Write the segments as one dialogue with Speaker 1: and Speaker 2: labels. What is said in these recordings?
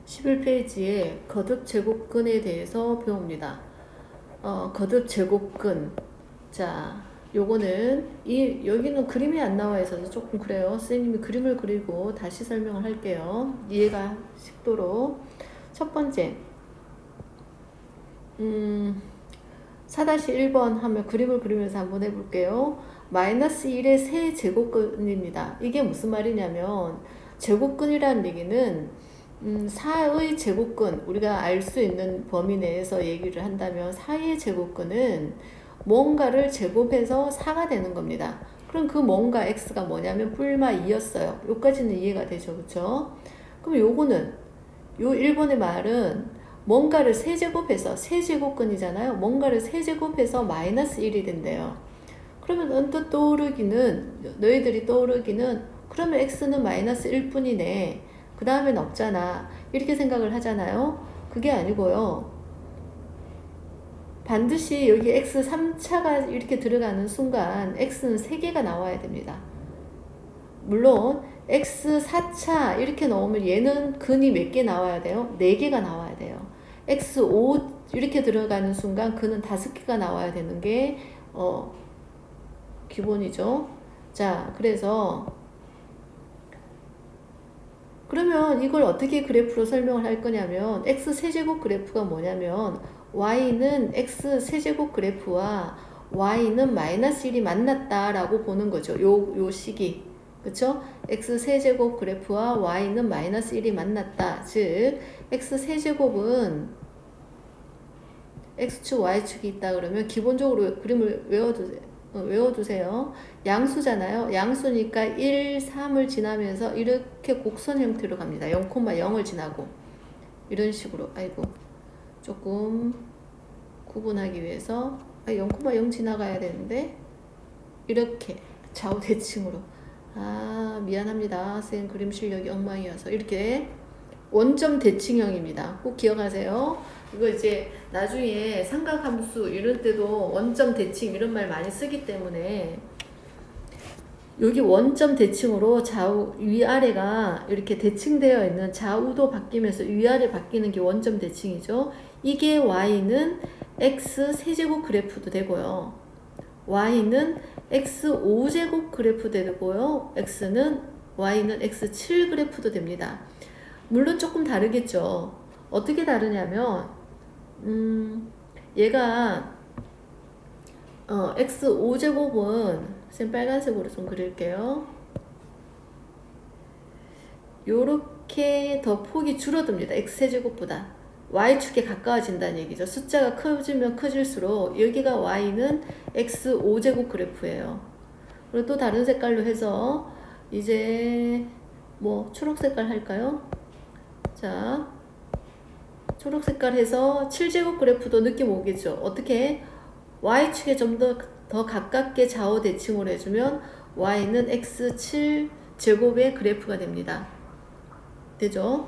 Speaker 1: 11페이지에 거듭 제곱근에 대해서 배웁니다. 거듭 제곱근. 자, 요거는 여기는 그림이 안 나와 있어서 조금 그래요. 선생님이 그림을 그리고 다시 설명을 할게요. 이해가 쉽도록. 첫 번째, 4-1번 하면 그림을 그리면서 한번 해볼게요. 마이너스 1의 세제곱근입니다. 이게 무슨 말이냐면 제곱근이라는 얘기는 4의 제곱근, 우리가 알 수 있는 범위 내에서 얘기를 한다면 4의 제곱근은 뭔가를 제곱해서 4가 되는 겁니다. 그럼 그 뭔가 x가 뭐냐면 뿔마 2였어요. 여기까지는 이해가 되죠, 그쵸? 그럼 요거는 요 1번의 말은 뭔가를 세제곱해서 세제곱근이잖아요. 뭔가를 세제곱해서 마이너스 1이 된대요. 그러면 언뜻 떠오르기는, 너희들이 떠오르기는 그러면 x는 마이너스 1뿐이네. 그 다음엔 없잖아. 이렇게 생각을 하잖아요. 그게 아니고요. 반드시 여기 x 3차가 이렇게 들어가는 순간 x는 3개가 나와야 됩니다. 물론 x 4차 이렇게 넣으면 얘는 근이 몇 개 나와야 돼요? 4개가 나와야 돼요. x 5 이렇게 들어가는 순간 근은 5개가 나와야 되는 게 기본이죠. 자, 그러면 이걸 어떻게 그래프로 설명을 할 거냐면 x 세제곱 그래프가 뭐냐면 y는 x 세제곱 그래프와 y는 마이너스 1이 만났다라고 보는 거죠. 요 시기. 그쵸? x 세제곱 그래프와 y는 마이너스 1이 만났다. 즉 x 세제곱은 x축 y축이 있다 그러면 기본적으로 그림을 외워두세요. 양수잖아요. 양수니까 1, 3을 지나면서 이렇게 곡선 형태로 갑니다. 0,0을 지나고 이런 식으로. 아이고 조금 구분하기 위해서 0,0 지나가야 되는데 이렇게 좌우 대칭으로. 미안합니다. 선생님 그림 실력이 엉망이어서. 이렇게 원점 대칭형입니다. 꼭 기억하세요. 이거 이제 나중에 삼각함수 이런 때도 원점 대칭 이런 말 많이 쓰기 때문에 여기 원점 대칭으로 좌우 위아래가 이렇게 대칭되어 있는 좌우도 바뀌면서 위아래 바뀌는 게 원점 대칭이죠. 이게 y는 x 세제곱 그래프도 되고요. y는 x 5제곱 그래프도 되고요. y는 x 7 그래프도 됩니다. 물론 조금 다르겠죠. 어떻게 다르냐면 얘가 x 5제곱은 선생님 빨간색으로 좀 그릴게요. 요렇게 더 폭이 줄어듭니다. x 세제곱보다 y축에 가까워진다는 얘기죠. 숫자가 커지면 커질수록 여기가 y는 x 5제곱 그래프예요. 그리고 또 다른 색깔로 해서 이제 뭐 초록 색깔 할까요? 자, 초록 색깔 해서 7제곱 그래프도 느낌 오겠죠. 어떻게? y축에 좀 더 가깝게 좌우 대칭을 해주면 y는 x7 제곱의 그래프가 됩니다. 되죠?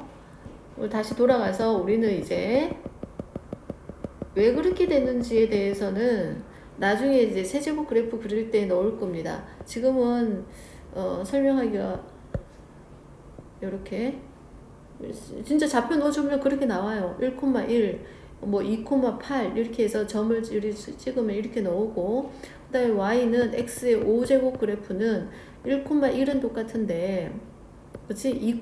Speaker 1: 다시 돌아가서 우리는 이제 왜 그렇게 되는지에 대해서는 나중에 이제 세제곱 그래프 그릴 때 넣을 겁니다. 지금은 설명하기가 이렇게 진짜 좌표 넣어주면 그렇게 나와요. 1,1 뭐 2,8 이렇게 해서 점을 찍으면 이렇게 나오고, 그 다음에 y는 x의 5제곱 그래프는 1,1은 똑같은데 그치? 2,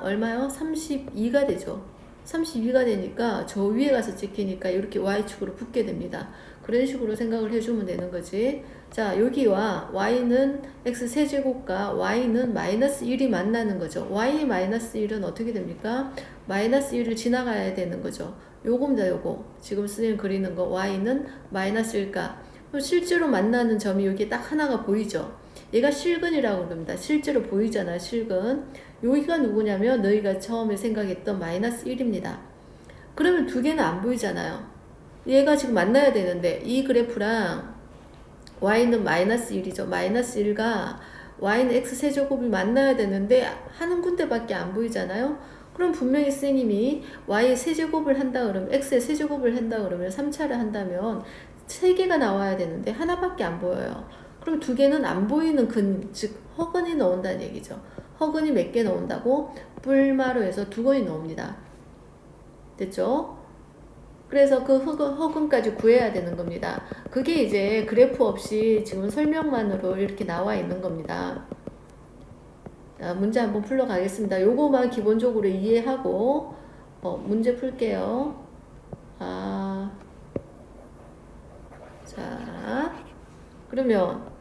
Speaker 1: 얼마요? 32가 되죠. 32가 되니까 저 위에 가서 찍히니까 이렇게 y축으로 붙게 됩니다. 그런 식으로 생각을 해주면 되는 거지. 자, 여기와 y는 x 세제곱과 y는 마이너스 1이 만나는 거죠. y 마이너스 1은 어떻게 됩니까? 마이너스 1을 지나가야 되는 거죠. 요겁니다, 요거. 지금 선생님 그리는 거 y는 마이너스 1가 실제로 만나는 점이 여기 딱 하나가 보이죠. 얘가 실근이라고 그럽니다. 실제로 보이잖아, 실근. 여기가 누구냐면 너희가 처음에 생각했던 마이너스 1입니다. 그러면 두 개는 안 보이잖아요. 얘가 지금 만나야 되는데 이 그래프랑 y는 마이너스 1이죠. 마이너스 1과 y는 x 세제곱이 만나야 되는데 하는 군데밖에 안 보이잖아요. 그럼 분명히 선생님이 y 세제곱을 한다 그러면 x의 세제곱을 한다 그러면 3차를 한다면 3개가 나와야 되는데 하나밖에 안 보여요. 그럼 두 개는 안 보이는 근, 즉 허근이 나온다는 얘기죠. 허근이 몇 개 나온다고? 뿔마로 해서 2건이 나옵니다. 됐죠? 그래서 그 허근까지 구해야 되는 겁니다. 그게 이제 그래프 없이 지금 설명만으로 이렇게 나와 있는 겁니다. 자, 문제 한번 풀러 가겠습니다. 요거만 기본적으로 이해하고 문제 풀게요. 자, 그러면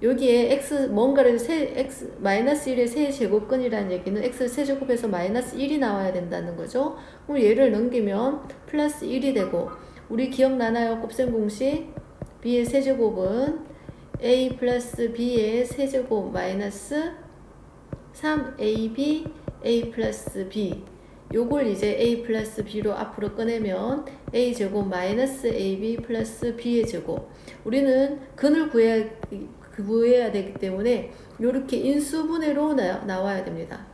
Speaker 1: 여기에 x 뭔가를 x 마이너스 1의 세제곱근이라는 얘기는 x 세제곱해서 마이너스 1이 나와야 된다는 거죠. 그럼 얘를 넘기면 플러스 1이 되고, 우리 기억나나요? 곱셈 공식 b의 세제곱은 a 플러스 b의 세제곱 마이너스 3ab a 플러스 b, 요걸 이제 a 플러스 b로 앞으로 꺼내면 a 제곱 마이너스 ab 플러스 b의 제곱. 우리는 근을 구해야 되기 때문에 이렇게 인수분해로 나와야 됩니다.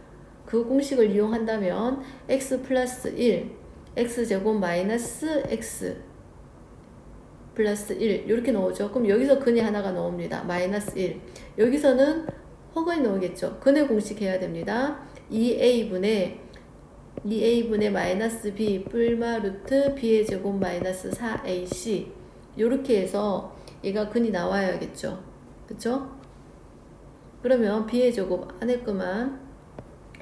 Speaker 1: 그 공식을 이용한다면 x 플러스 1, x 제곱 마이너스 x 플러스 1 이렇게 나오죠. 그럼 여기서 근이 하나가 나옵니다. 마이너스 1. 여기서는 허근이 나오겠죠. 근의 공식 해야 됩니다. 2a분의 마이너스 b 뿔마 루트 b의 제곱 마이너스 4ac 이렇게 해서 얘가 근이 나와야겠죠. 그쵸? 그러면 b의 제곱 안에 거만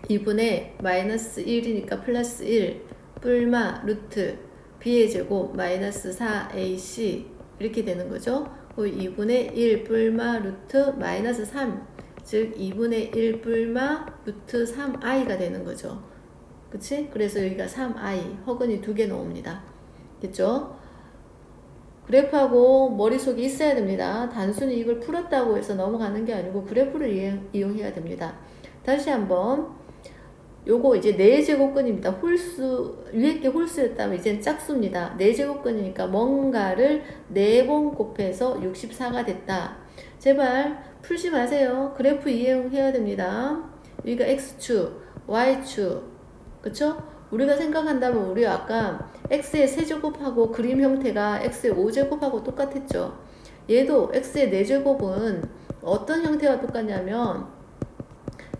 Speaker 1: 2분의 마이너스 1이니까 플러스 1 뿔마 루트 b의 제곱 마이너스 4ac 이렇게 되는 거죠. 2분의 1 뿔마 루트 마이너스 3, 즉 2분의 1 뿔마 루트 3i가 되는 거죠. 그치? 그래서 여기가 3i, 허근이 2개 나옵니다. 됐죠? 그래프하고 머릿속에 있어야 됩니다. 단순히 이걸 풀었다고 해서 넘어가는 게 아니고 그래프를 이용해야 됩니다. 다시 한번 요거 이제 4제곱근입니다. 홀수, 위에 게 홀수였다면 이제는 짝수입니다. 4제곱근이니까 뭔가를 4번 곱해서 64가 됐다. 제발 풀지 마세요. 그래프 이해해야 됩니다. 여기가 x축, y축, 그쵸? 우리가 생각한다면 우리 아까 x의 세제곱하고 그림 형태가 x의 5제곱하고 똑같았죠. 얘도 x의 4제곱은 어떤 형태와 똑같냐면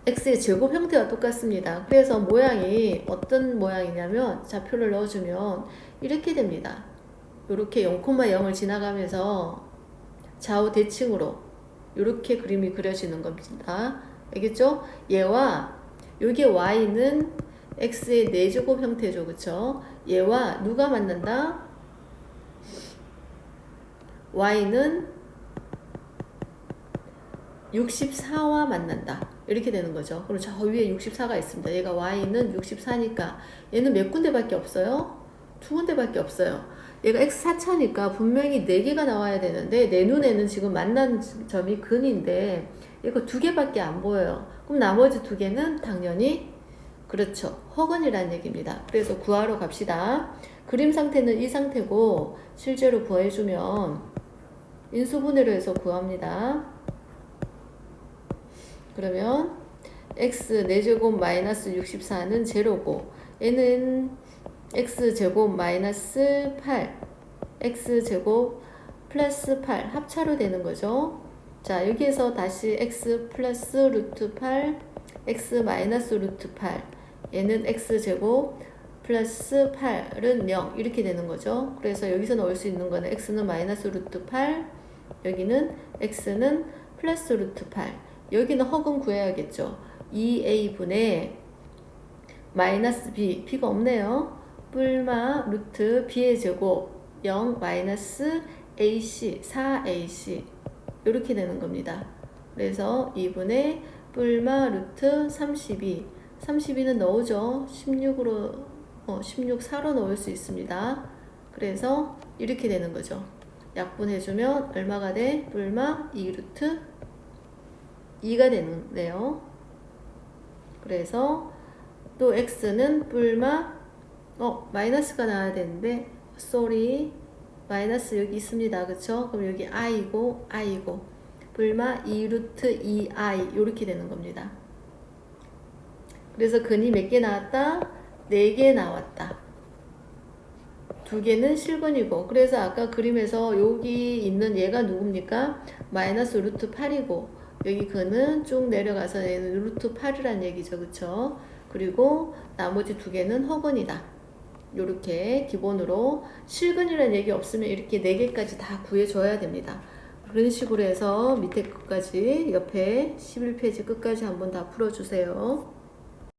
Speaker 1: x의 제곱 형태와 똑같습니다. 그래서 모양이 어떤 모양이냐면 좌표를 넣어주면 이렇게 됩니다. 이렇게 0,0을 지나가면서 좌우 대칭으로 이렇게 그림이 그려지는 겁니다. 알겠죠? 얘와 여기 y는 x의 4제곱 형태죠. 그쵸? 얘와 누가 만난다? y는 64와 만난다. 이렇게 되는 거죠. 그럼 저 위에 64가 있습니다. 얘가 y는 64니까 얘는 몇 군데밖에 없어요? 2군데밖에 없어요. 얘가 x4차니까 분명히 4개가 나와야 되는데 내 눈에는 지금 만난 점이 근인데 이거 2개밖에 안 보여요. 그럼 나머지 2개는 당연히 그렇죠. 허근이라는 얘기입니다. 그래서 구하러 갑시다. 그림 상태는 이 상태고 실제로 구해주면 인수분해로 해서 구합니다. 그러면 x 4제곱 마이너스 64는 제로고 얘는 x제곱 마이너스 8 x제곱 플러스 8 합차로 되는 거죠. 자, 여기에서 다시 x 플러스 루트 8 x 마이너스 루트 8 얘는 x제곱 플러스 8은 0 이렇게 되는 거죠. 그래서 여기서 넣을 수 있는 거는 x는 마이너스 루트 8 여기는 x는 플러스 루트 8 여기는 허근 구해야겠죠. 2a분의 마이너스 b, b가 없네요. 뿔마 루트 b의 제곱 0 마이너스 ac 4ac 이렇게 되는 겁니다. 그래서 2분의 뿔마 루트 32 32는 넣으죠. 16으로 16 4로 넣을 수 있습니다. 그래서 이렇게 되는 거죠. 약분해주면 얼마가 돼? 뿔마 2루트 2가 되는데요. 그래서 또 x는 뿔마 마이너스가 나와야 되는데 sorry 마이너스 여기 있습니다. 그쵸? 그럼 여기 i고 뿔마 2루트 2i 이렇게 되는 겁니다. 그래서 근이 몇 개 나왔다? 4개 나왔다. 2개는 실근이고 그래서 아까 그림에서 여기 있는 얘가 누굽니까? 마이너스 루트 8이고 여기 근은 쭉 내려가서 얘는 루트 8이란 얘기죠. 그쵸? 그리고 나머지 2개는 허근이다. 요렇게 기본으로 실근이라는 얘기 없으면 이렇게 4개까지 다 구해줘야 됩니다. 그런 식으로 해서 밑에 끝까지 옆에 11페이지 끝까지 한번 다 풀어주세요.